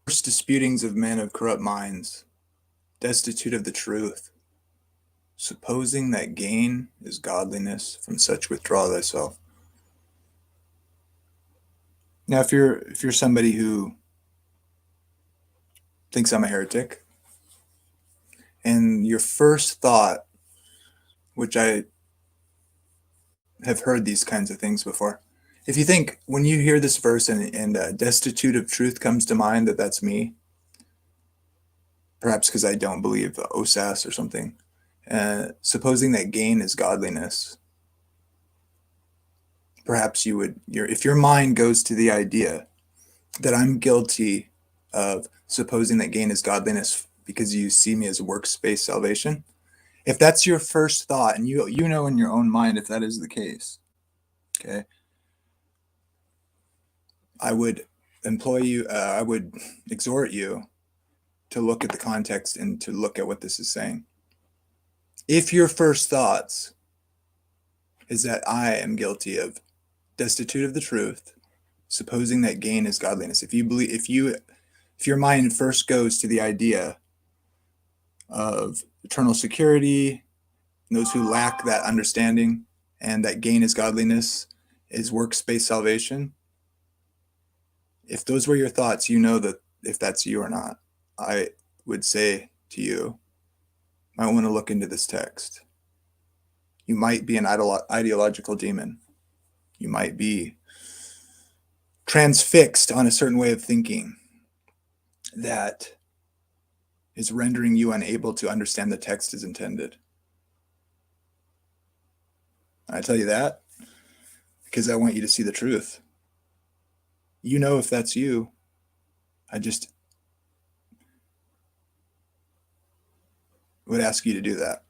disputings of men of corrupt minds, destitute of the truth, supposing that gain is godliness, from such withdraw thyself. Now, if you're somebody who thinks I'm a heretic, and your first thought, which I have heard these kinds of things before, if you think when you hear this verse and destitute of truth comes to mind, that's me, perhaps because I don't believe OSAS or something, supposing that gain is godliness, perhaps if your mind goes to the idea that I'm guilty of supposing that gain is godliness because you see me as works-based salvation, if that's your first thought, and you know in your own mind if that is the case, okay, I would I would exhort you to look at the context and to look at what this is saying. If your first thoughts is that I am guilty of destitute of the truth, supposing that gain is godliness, if your mind first goes to the idea of eternal security, those who lack that understanding, and that gain is godliness, is works-based salvation, if those were your thoughts, you know that if that's you or not. I would say to you, I want to look into this text. You might be an ideological demon. You might be transfixed on a certain way of thinking that is rendering you unable to understand the text as intended. I tell you that because I want you to see the truth. You know if that's you. I just would ask you to do that.